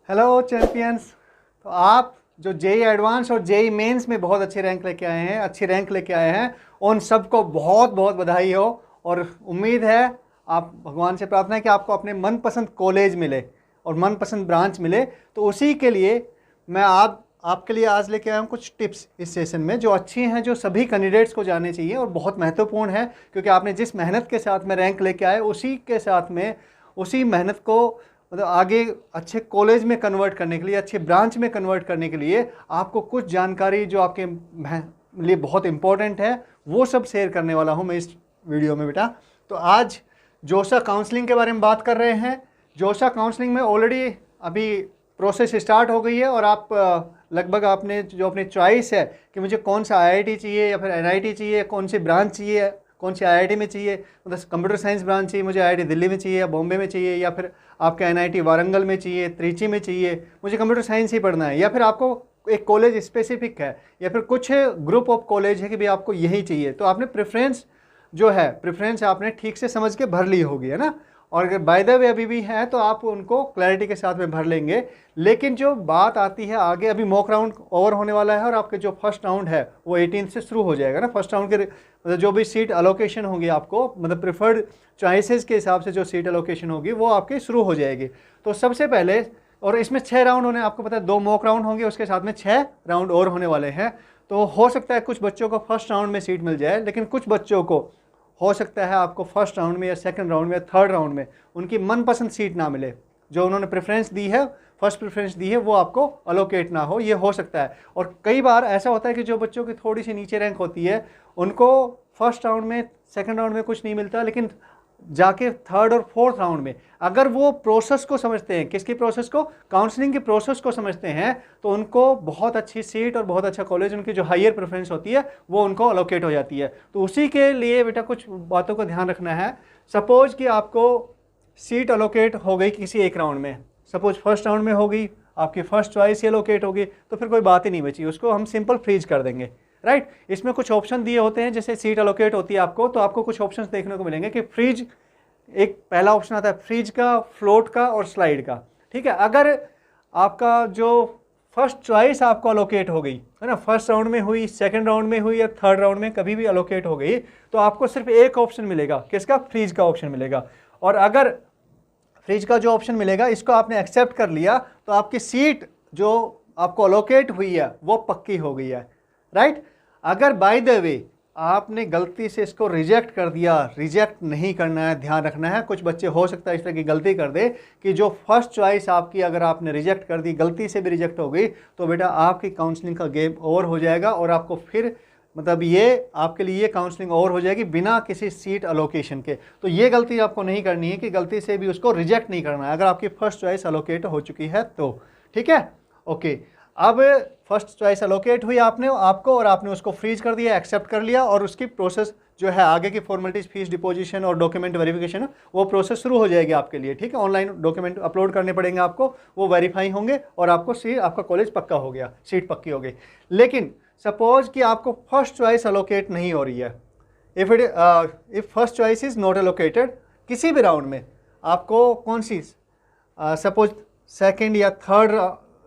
Hello champions. तो आप जो जेई एडवांस और जेई मेंस में बहुत अच्छे रैंक लेके आए हैं, अच्छी रैंक लेके आए हैं, उन सबको बहुत बहुत बधाई हो। और उम्मीद है, आप भगवान से प्रार्थना है कि आपको अपने मनपसंद कॉलेज मिले और मनपसंद ब्रांच मिले। तो उसी के लिए मैं आपके लिए आज लेके आया हूँ कुछ टिप्स इस सेशन में जो अच्छी हैं, जो सभी कैंडिडेट्स को जाननी चाहिए और बहुत महत्वपूर्ण है। क्योंकि आपने जिस मेहनत के साथ में रैंक लेके आए, उसी के साथ में उसी मेहनत को मतलब आगे अच्छे कॉलेज में कन्वर्ट करने के लिए, अच्छे ब्रांच में कन्वर्ट करने के लिए आपको कुछ जानकारी जो आपके लिए बहुत इंपॉर्टेंट है वो सब शेयर करने वाला हूं मैं इस वीडियो में बेटा। तो आज जोशा काउंसलिंग के बारे में बात कर रहे हैं। जोशा काउंसलिंग में ऑलरेडी अभी प्रोसेस स्टार्ट हो गई है और आप लगभग आपने जो अपनी चॉइस है कि मुझे कौन सा आईआईटी चाहिए या फिर एनआईटी चाहिए, कौन सी ब्रांच चाहिए, कौन सी आईआईटी में चाहिए, मतलब कंप्यूटर साइंस ब्रांच चाहिए मुझे आईआईटी दिल्ली में चाहिए या बॉम्बे में चाहिए, या फिर आपके एनआईटी वारंगल में चाहिए, त्रिची में चाहिए, मुझे कंप्यूटर साइंस ही पढ़ना है, या फिर आपको एक कॉलेज स्पेसिफिक है, या फिर कुछ ग्रुप ऑफ कॉलेज है कि भाई आपको यही चाहिए। तो आपने प्रेफरेंस जो है, प्रेफरेंस आपने ठीक से समझ के भर ली होगी, है ना। और अगर बाय द वे अभी भी है तो आप उनको क्लैरिटी के साथ में भर लेंगे। लेकिन जो बात आती है आगे, अभी मॉक राउंड ओवर होने वाला है और आपके जो फर्स्ट राउंड है वो 18 से शुरू हो जाएगा ना। फर्स्ट राउंड के मतलब जो भी सीट अलोकेशन होगी आपको, मतलब प्रिफर्ड चॉइसेस के हिसाब से जो सीट अलोकेशन होगी वो आपकी शुरू हो जाएगी। तो सबसे पहले, और इसमें 6 राउंड होने, आपको पता है 2 मॉक राउंड होंगे, उसके साथ में 6 राउंड और होने वाले हैं। तो हो सकता है कुछ बच्चों को फर्स्ट राउंड में सीट मिल जाए, लेकिन कुछ बच्चों को हो सकता है आपको फर्स्ट राउंड में या सेकंड राउंड में या थर्ड राउंड में उनकी मनपसंद सीट ना मिले, जो उन्होंने प्रेफरेंस दी है, फर्स्ट प्रेफरेंस दी है, वो आपको अलोकेट ना हो, ये हो सकता है। और कई बार ऐसा होता है कि जो बच्चों की थोड़ी सी नीचे रैंक होती है उनको फर्स्ट राउंड में, सेकंड राउंड में कुछ नहीं मिलता, लेकिन जाके थर्ड और फोर्थ राउंड में अगर वो प्रोसेस को समझते हैं, किसकी प्रोसेस को, काउंसलिंग के प्रोसेस को समझते हैं, तो उनको बहुत अच्छी सीट और बहुत अच्छा कॉलेज, उनकी जो हायर प्रेफरेंस होती है वो उनको अलोकेट हो जाती है। तो उसी के लिए बेटा कुछ बातों का ध्यान रखना है। सपोज कि आपको सीट अलोकेट हो गई किसी एक राउंड में, सपोज फर्स्ट राउंड में होगी, आपकी फर्स्ट चॉइस ही अलोकेट होगी, तो फिर कोई बात ही नहीं बची, उसको हम सिंपल फ्रीज कर देंगे, राइट। इसमें कुछ ऑप्शन दिए होते हैं, जैसे सीट अलोकेट होती है आपको, तो आपको कुछ ऑप्शंस देखने को मिलेंगे कि फ्रीज, एक पहला ऑप्शन आता है फ्रीज का, फ्लोट का और स्लाइड का, ठीक है। अगर आपका जो फर्स्ट चॉइस आपको अलोकेट हो गई है ना, फर्स्ट राउंड में हुई, सेकंड राउंड में हुई या थर्ड राउंड में कभी भी अलोकेट हो गई, तो आपको सिर्फ एक ऑप्शन मिलेगा, किसका, फ्रीज का ऑप्शन मिलेगा। और अगर फ्रीज का जो ऑप्शन मिलेगा इसको आपने एक्सेप्ट कर लिया तो आपकी सीट जो आपको अलोकेट हुई है वो पक्की हो गई है, राइट। अगर बाय द वे आपने गलती से इसको रिजेक्ट कर दिया, रिजेक्ट नहीं करना है, ध्यान रखना है। कुछ बच्चे हो सकता है इस तरह की गलती कर दे कि जो फर्स्ट चॉइस आपकी अगर आपने रिजेक्ट कर दी, गलती से भी रिजेक्ट हो गई, तो बेटा आपकी काउंसलिंग का गेम ओवर हो जाएगा और आपको फिर मतलब ये आपके लिए काउंसलिंग ओवर हो जाएगी बिना किसी सीट अलोकेशन के। तो ये गलती आपको नहीं करनी है कि गलती से भी उसको रिजेक्ट नहीं करना है, अगर आपकी फर्स्ट चॉइस अलोकेट हो चुकी है तो, ठीक है, ओके। अब फर्स्ट चॉइस अलोकेट हुई आपको और आपने उसको फ्रीज कर दिया, एक्सेप्ट कर लिया, और उसकी प्रोसेस जो है आगे की फॉर्मेलिटीज, फीस डिपोजिशन और डॉक्यूमेंट वेरिफिकेशन, वो प्रोसेस शुरू हो जाएगी आपके लिए, ठीक है। ऑनलाइन डॉक्यूमेंट अपलोड करने पड़ेंगे आपको, वो वेरीफाई होंगे और आपको सीट, आपका कॉलेज पक्का हो गया, सीट पक्की हो गई। लेकिन सपोज कि आपको फर्स्ट चॉइस अलोकेट नहीं हो रही है, if first choice is not allocated, किसी भी राउंड में आपको कौन सी, सपोज सेकंड या थर्ड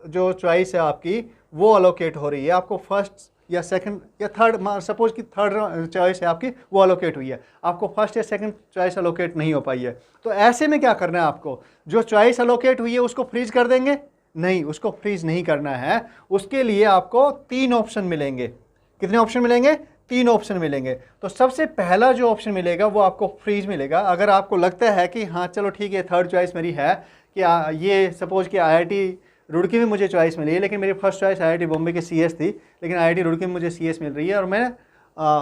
जो चॉइस है आपकी वो अलोकेट हो रही है, आपको फर्स्ट या सेकंड या थर्ड, सपोज कि थर्ड चॉइस है आपकी वो अलोकेट हुई है, आपको फर्स्ट या सेकंड चॉइस अलोकेट नहीं हो पाई है, तो ऐसे में क्या करना है आपको, जो चॉइस अलोकेट हुई है उसको फ्रीज कर देंगे, नहीं, उसको फ्रीज नहीं करना है। उसके लिए आपको 3 ऑप्शन मिलेंगे। कितने ऑप्शन मिलेंगे, 3 ऑप्शन मिलेंगे। तो सबसे पहला जो ऑप्शन मिलेगा वो आपको फ्रीज मिलेगा। अगर आपको लगता है कि हाँ चलो ठीक है, थर्ड चॉइस मेरी है कि ये सपोज कि आईआईटी रुड़की में मुझे चॉइस मिली है, लेकिन मेरी फर्स्ट चॉइस आईआईटी बॉम्बे की सीएस थी, लेकिन आईआईटी रुड़की में मुझे सीएस मिल रही है और मैं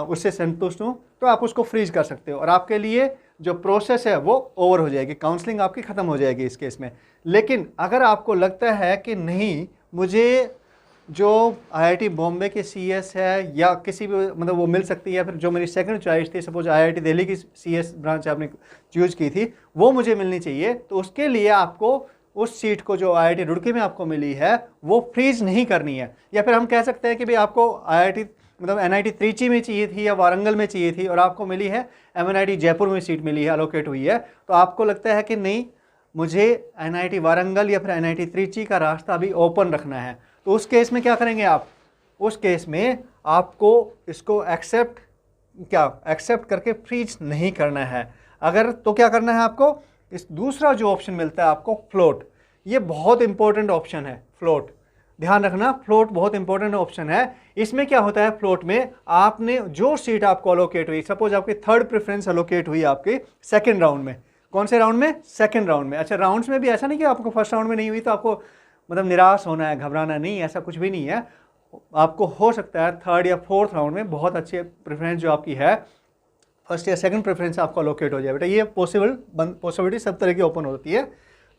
उससे संतुष्ट हूँ, तो आप उसको फ्रीज कर सकते हो और आपके लिए जो प्रोसेस है वो ओवर हो जाएगी, काउंसलिंग आपकी ख़त्म हो जाएगी इस केस में। लेकिन अगर आपको लगता है कि नहीं, मुझे जो आईआईटी बॉम्बे की सीएस है या किसी भी मतलब वो मिल सकती है, या फिर जो मेरी सेकंड चॉइस थी, सपोज आईआईटी दिल्ली की सीएस ब्रांच आपने चूज की थी, वो मुझे मिलनी चाहिए, तो उसके लिए आपको उस सीट को जो आईआईटी रुड़की में आपको मिली है वो फ्रीज नहीं करनी है। या फिर हम कह सकते हैं कि भाई आपको आईआईटी मतलब एनआईटी त्रिची में चाहिए थी या वारंगल में चाहिए थी और आपको मिली है एमएनआईटी जयपुर में सीट मिली है, अलोकेट हुई है, तो आपको लगता है कि नहीं, मुझे NIT वारंगल या फिर NIT त्रिची का रास्ता अभी ओपन रखना है, तो उस केस में क्या करेंगे आप? उस केस में आपको इसको एक्सेप्ट करके फ्रीज नहीं करना है। अगर तो क्या करना है आपको? इस दूसरा जो ऑप्शन मिलता है आपको फ्लोट, ये बहुत इंपॉर्टेंट ऑप्शन है फ्लोट। ध्यान रखना, फ्लोट बहुत इंपॉर्टेंट ऑप्शन है। इसमें क्या होता है फ्लोट में, आपने जो सीट आपको अलोकेट हुई, सपोज आपकी थर्ड प्रेफरेंस अलोकेट हुई आपके सेकंड राउंड में। कौन से राउंड में? सेकंड राउंड में। अच्छा, राउंड्स में भी ऐसा नहीं कि आपको फर्स्ट राउंड में नहीं हुई तो आपको मतलब निराश होना है, घबराना नहीं, ऐसा कुछ भी नहीं है। आपको हो सकता है थर्ड या फोर्थ राउंड में बहुत अच्छे प्रेफरेंस जो आपकी है, फर्स्ट या सेकंड प्रेफरेंस आपको अलोकेट हो जाए। बेटा ये पॉसिबिलिटी सब तरह की ओपन होती है,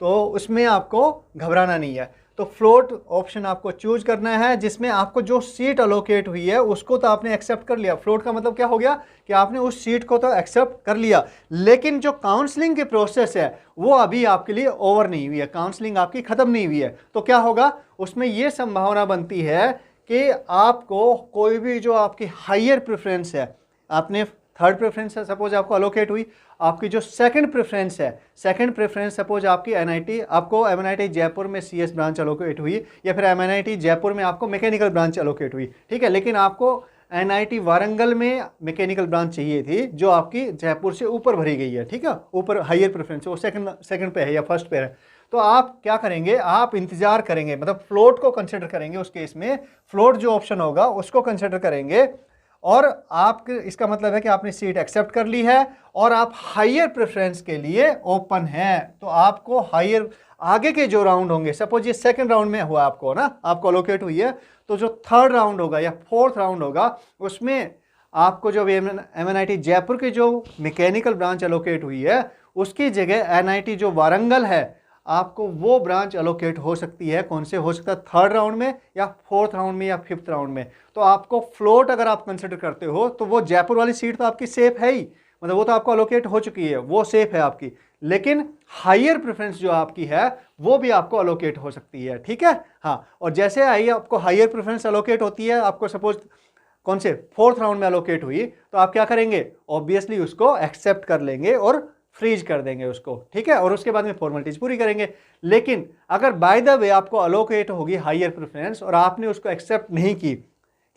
तो उसमें आपको घबराना नहीं है। तो फ्लोट ऑप्शन आपको चूज करना है, जिसमें आपको जो सीट अलोकेट हुई है उसको तो आपने एक्सेप्ट कर लिया। फ्लोट का मतलब क्या हो गया कि आपने उस सीट को तो एक्सेप्ट कर लिया, लेकिन जो काउंसलिंग की प्रोसेस है वो अभी आपके लिए ओवर नहीं हुई है, काउंसलिंग आपकी खत्म नहीं हुई है। तो क्या होगा उसमें, ये संभावना बनती है कि आपको कोई भी जो आपकी हायर प्रेफरेंस है, आपने थर्ड प्रेफरेंस है सपोज आपको अलोकेट हुई, आपकी जो सेकंड प्रेफरेंस सपोज आपकी आपको MNIT जयपुर में CS ब्रांच अलोकेट हुई, या फिर MNIT जयपुर में आपको मैकेनिकल ब्रांच अलोकेट हुई, ठीक है, लेकिन आपको NIT वारंगल में मैकेनिकल ब्रांच चाहिए थी जो आपकी जयपुर से ऊपर भरी गई है, ठीक है, ऊपर हायर प्रेफरेंस, वो सेकंड पे है या फर्स्ट पे है। तो आप क्या करेंगे, आप इंतजार करेंगे, मतलब फ्लोट को कंसिडर करेंगे। उस केस में फ्लोट जो ऑप्शन होगा उसको कंसिडर करेंगे, और आप, इसका मतलब है कि आपने सीट एक्सेप्ट कर ली है और आप हायर प्रेफरेंस के लिए ओपन हैं। तो आपको हायर आगे के जो राउंड होंगे, सपोज ये सेकंड राउंड में हुआ आपको ना, आपको अलोकेट हुई है, तो जो थर्ड राउंड होगा या फोर्थ राउंड होगा उसमें आपको जो MNIT जयपुर की जो मैकेनिकल ब्रांच अलोकेट हुई है उसकी जगह NIT जो वारंगल है आपको वो ब्रांच अलोकेट हो सकती है। कौन से हो सकता है? थर्ड राउंड में या फोर्थ राउंड में या फिफ्थ राउंड में। तो आपको फ्लोट अगर आप कंसिडर करते हो तो वो जयपुर वाली सीट तो आपकी सेफ है ही, मतलब वो तो आपको अलोकेट हो चुकी है, वो सेफ है आपकी, लेकिन हायर प्रेफरेंस जो आपकी है वो भी आपको अलोकेट हो सकती है, ठीक है। हाँ, और जैसे आई आपको हायर प्रेफरेंस अलोकेट होती है, आपको सपोज कौन से फोर्थ राउंड में अलोकेट हुई, तो आप क्या करेंगे? ऑब्वियसली उसको एक्सेप्ट कर लेंगे और फ्रीज कर देंगे उसको, ठीक है, और उसके बाद में फॉर्मेलिटीज पूरी करेंगे। लेकिन अगर बाय द वे आपको अलोकेट होगी हायर प्रेफरेंस और आपने उसको एक्सेप्ट नहीं की,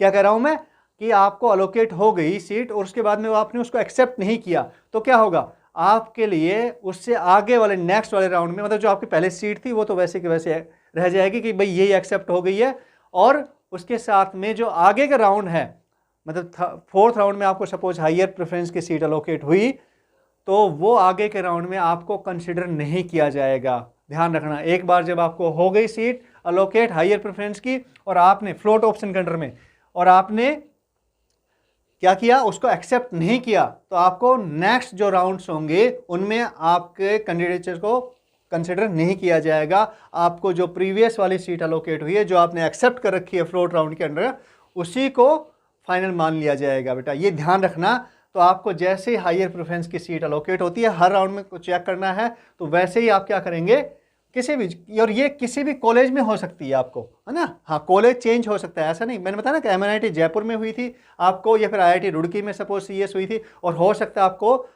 क्या कह रहा हूं मैं कि आपको अलोकेट हो गई सीट और उसके बाद में आपने उसको एक्सेप्ट नहीं किया, तो क्या होगा आपके लिए? उससे आगे वाले नेक्स्ट वाले राउंड में, मतलब जो आपकी पहले सीट थी वो तो वैसे की वैसे रह जाएगी कि भाई यही एक्सेप्ट हो गई है, और उसके साथ में जो आगे का राउंड है, मतलब फोर्थ राउंड में आपको सपोज हायर प्रेफरेंस की सीट अलोकेट हुई, तो वो आगे के राउंड में आपको कंसिडर नहीं किया जाएगा। ध्यान रखना, एक बार जब आपको हो गई सीट अलोकेट हायर प्रेफरेंस की और आपने फ्लोट ऑप्शन के अंडर में, और आपने क्या किया? उसको एक्सेप्ट नहीं किया, तो आपको नेक्स्ट जो राउंड्स होंगे उनमें आपके कैंडिडेचर को कंसिडर नहीं किया जाएगा। आपको जो प्रीवियस वाली सीट अलोकेट हुई है, जो आपने एक्सेप्ट कर रखी है फ्लोट राउंड के अंडर, उसी को फाइनल मान लिया जाएगा। बेटा ये ध्यान रखना। तो आपको जैसे ही हायर प्रेफरेंस की सीट अलोकेट होती है, हर राउंड में कुछ चेक करना है, तो वैसे ही आप क्या करेंगे? किसी भी, और ये किसी भी कॉलेज में हो सकती है आपको, है ना। हाँ, कॉलेज चेंज हो सकता है, ऐसा नहीं, मैंने बताया ना कि MNIT जयपुर में हुई थी आपको, या फिर IIT रुड़की में सपोज CS हुई थी, और हो सकता है आपको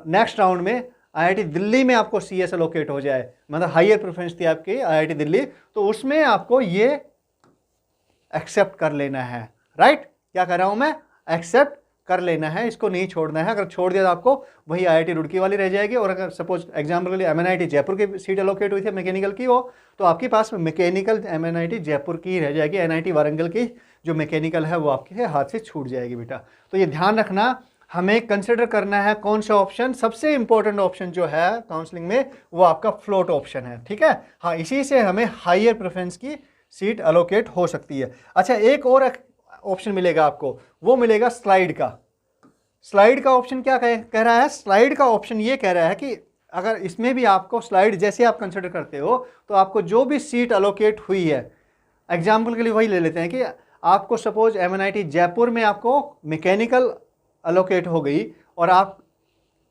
नेक्स्ट राउंड में IIT दिल्ली में आपको CS अलोकेट हो जाए, मतलब हायर प्रेफरेंस थी आपकी IIT दिल्ली, तो उसमें आपको ये एक्सेप्ट कर लेना है। राइट, क्या कर रहा हूं मैं? एक्सेप्ट कर लेना है, इसको नहीं छोड़ना है। अगर छोड़ दिया तो आपको वही IIT रुड़की वाली रह जाएगी, और अगर सपोज एग्जाम्पल के लिए MNIT जयपुर की सीट अलोकेट हुई थी मैकेनिकल की, हो तो आपके पास में मैकेनिकल MNIT जयपुर की रह जाएगी, NIT वारंगल की जो मैकेनिकल है वो आपके हाथ से छूट जाएगी। बेटा तो ये ध्यान रखना, हमें कंसिडर करना है कौन सा ऑप्शन सबसे इंपॉर्टेंट ऑप्शन जो है काउंसलिंग में, वो आपका फ्लोट ऑप्शन है, ठीक है। हाँ, इसी से हमें हायर प्रेफरेंस की सीट अलोकेट हो सकती है। अच्छा, एक और ऑप्शन मिलेगा आपको, वो मिलेगा स्लाइड का। स्लाइड का ऑप्शन क्या कह रहा है? स्लाइड का ऑप्शन ये कह रहा है कि अगर इसमें भी आपको स्लाइड जैसे आप कंसिडर करते हो, तो आपको जो भी सीट अलोकेट हुई है, एग्जाम्पल के लिए वही ले लेते हैं कि आपको सपोज MNIT जयपुर में आपको मैकेनिकल अलोकेट हो गई, और आप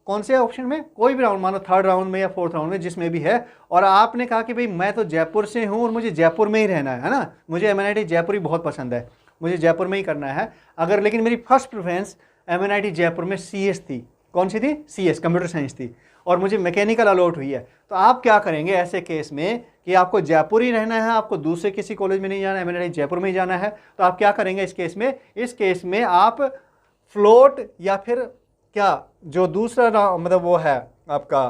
कौन से ऑप्शन में, कोई भी राउंड, मानो थर्ड राउंड में या फोर्थ राउंड में जिसमें भी है, और आपने कहा कि भाई मैं तो जयपुर से हूँ और मुझे जयपुर में ही रहना है ना, मुझे MNIT जयपुर ही बहुत पसंद है, मुझे जयपुर में ही करना है। लेकिन मेरी फर्स्ट प्रेफरेंस MNIT जयपुर में CS थी। कौन सी थी? CS, कंप्यूटर साइंस थी। और मुझे मैकेनिकल अलॉट हुई है, तो आप क्या करेंगे ऐसे केस में कि आपको जयपुर ही रहना है, आपको दूसरे किसी कॉलेज में नहीं जाना है, मैंने जयपुर में ही जाना है, तो आप क्या करेंगे इस केस में? इस केस में आप फ्लोट या फिर क्या जो दूसरा मतलब वो है आपका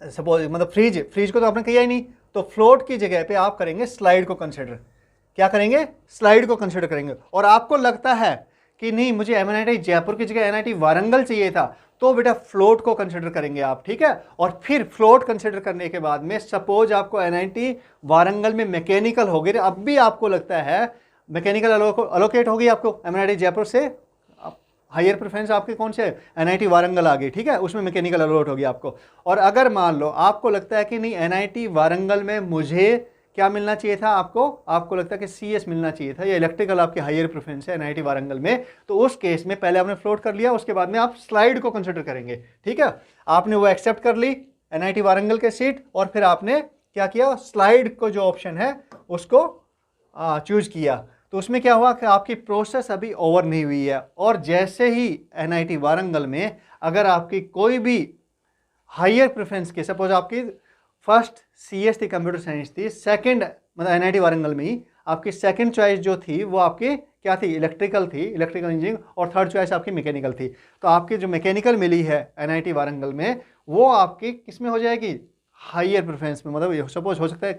सपोज मतलब फ्रीज को तो आपने किया ही नहीं, तो फ्लोट की जगह पे आप करेंगे स्लाइड को कंसिडर। क्या करेंगे? स्लाइड को कंसिडर करेंगे। और आपको लगता है कि नहीं मुझे एमएनआईटी जयपुर की जगह एनआईटी वारंगल चाहिए था, तो बेटा फ्लोट को कंसिडर करेंगे आप, ठीक है। और फिर फ्लोट कंसिडर करने के बाद में सपोज आपको एनआईटी वारंगल में मैकेनिकल हो गई, अब भी आपको लगता है मैकेनिकल अलोकेट होगी आपको एमएनआईटी जयपुर से, हायर प्रेफरेंस आपके कौन से एनआईटी वारंगल आ गई, ठीक है, उसमें मैकेनिकल अलॉट होगी आपको। और अगर मान लो आपको लगता है कि नहीं एनआईटी वारंगल में मुझे क्या मिलना चाहिए था, आपको लगता है कि सीएस मिलना चाहिए था या इलेक्ट्रिकल आपकी हायर प्रेफरेंस है एनआईटी वारंगल में, तो उस केस में पहले आपने फ्लोट कर लिया, उसके बाद में आप स्लाइड को कंसिडर करेंगे, ठीक है। आपने वो एक्सेप्ट कर ली एनआईटी वारंगल के सीट, और फिर आपने क्या किया, स्लाइड को जो ऑप्शन है उसको चूज किया। तो उसमें क्या हुआ कि आपकी प्रोसेस अभी ओवर नहीं हुई है, और जैसे ही एनआईटी वारंगल में अगर आपकी कोई भी हायर प्रेफरेंस के, सपोज आपकी फर्स्ट सीएस थी कंप्यूटर साइंस थी, सेकंड मतलब एनआईटी वारंगल में ही आपकी सेकंड चॉइस जो थी वो आपकी क्या थी, इलेक्ट्रिकल थी, इलेक्ट्रिकल इंजीनियरिंग, और थर्ड चॉइस आपकी मैकेनिकल थी। तो आपकी जो मैकेनिकल मिली है एनआईटी वारंगल में वो आपकी किस में हो जाएगी, हायर प्रेफरेंस में। मतलब सपोज हो सकता है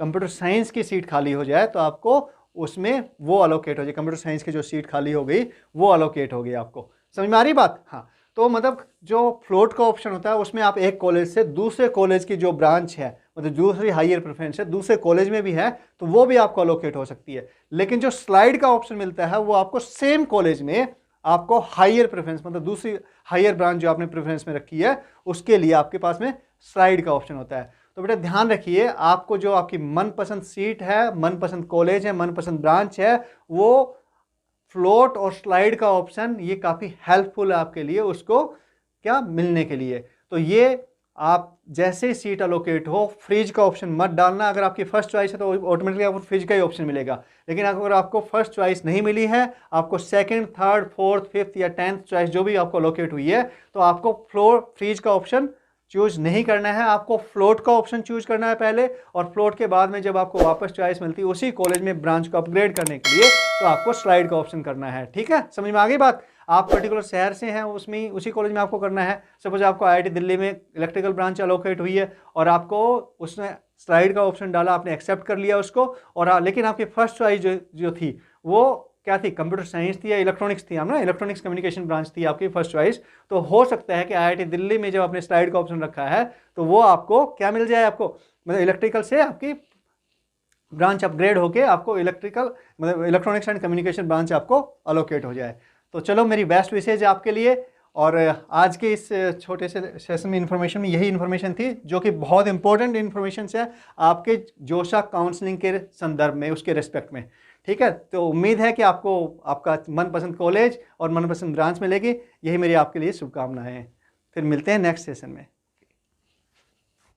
कंप्यूटर साइंस की सीट खाली हो जाए तो आपको उसमें वो अलोकेट हो जाए, कंप्यूटर साइंस की जो सीट खाली हो गई वो अलोकेट हो गई। आपको समझ में आ रही बात? हाँ, तो मतलब जो फ्लोट का ऑप्शन होता है उसमें आप एक कॉलेज से दूसरे कॉलेज की जो ब्रांच है, मतलब दूसरी हायर प्रेफरेंस है दूसरे कॉलेज में भी है, तो वो भी आपको अलोकेट हो सकती है। लेकिन जो स्लाइड का ऑप्शन मिलता है वो आपको सेम कॉलेज में आपको हायर प्रेफरेंस, मतलब दूसरी हायर ब्रांच जो आपने प्रेफरेंस में रखी है उसके लिए आपके पास में स्लाइड का ऑप्शन होता है। तो बेटा ध्यान रखिए, आपको जो आपकी मनपसंद सीट है, मनपसंद कॉलेज है, मनपसंद ब्रांच है, वो फ्लोट और स्लाइड का ऑप्शन ये काफ़ी हेल्पफुल है आपके लिए उसको क्या मिलने के लिए। तो ये आप जैसे ही सीट अलोकेट हो फ्रीज का ऑप्शन मत डालना। अगर आपकी फर्स्ट चॉइस है तो ऑटोमेटिकली आपको फ्रीज का ही ऑप्शन मिलेगा, लेकिन अगर आपको फर्स्ट चॉइस नहीं मिली है, आपको सेकंड, थर्ड, फोर्थ, फिफ्थ या 10th चॉइस जो भी आपको अलोकेट हुई है, तो आपको फ्रीज का ऑप्शन चूज नहीं करना है, आपको फ्लोट का ऑप्शन चूज करना है पहले, और फ्लोट के बाद में जब आपको वापस चॉइस मिलती है उसी कॉलेज में ब्रांच को अपग्रेड करने के लिए, तो आपको स्लाइड का ऑप्शन करना है, ठीक है। समझ में आ गई बात? आप पर्टिकुलर शहर से हैं उसमें उसी कॉलेज में आपको करना है। सपोज आपको आईआईटी दिल्ली में इलेक्ट्रिकल ब्रांच अलोकेट हुई है और आपको उसने स्लाइड का ऑप्शन डाला, आपने एक्सेप्ट कर लिया उसको, और लेकिन आपकी फर्स्ट चॉइस जो थी वो क्या थी, कंप्यूटर साइंस थी या इलेक्ट्रॉनिक्स थी, हम ना इलेक्ट्रॉनिक्स कम्युनिकेशन ब्रांच थी आपकी फर्स्ट चॉइस। तो हो सकता है कि आईआईटी दिल्ली में जब आपने स्लाइड का ऑप्शन रखा है तो वो आपको क्या मिल जाए, आपको मतलब इलेक्ट्रिकल से आपकी ब्रांच अपग्रेड होके आपको इलेक्ट्रिकल मतलब इलेक्ट्रॉनिक्स एंड कम्युनिकेशन ब्रांच आपको अलोकेट हो जाए। तो चलो मेरी बेस्ट विशेज आपके लिए, और आज के इस छोटे से सेशन में इन्फॉर्मेशन में यही इन्फॉर्मेशन थी जो कि बहुत इंपॉर्टेंट इन्फॉर्मेशन है आपके जोशा काउंसलिंग के संदर्भ में, उसके रिस्पेक्ट में, ठीक है। तो उम्मीद है कि आपको आपका मनपसंद कॉलेज और मनपसंद ब्रांच मिलेगी। यही मेरी आपके लिए शुभकामनाएं हैं। फिर मिलते हैं नेक्स्ट सेशन में।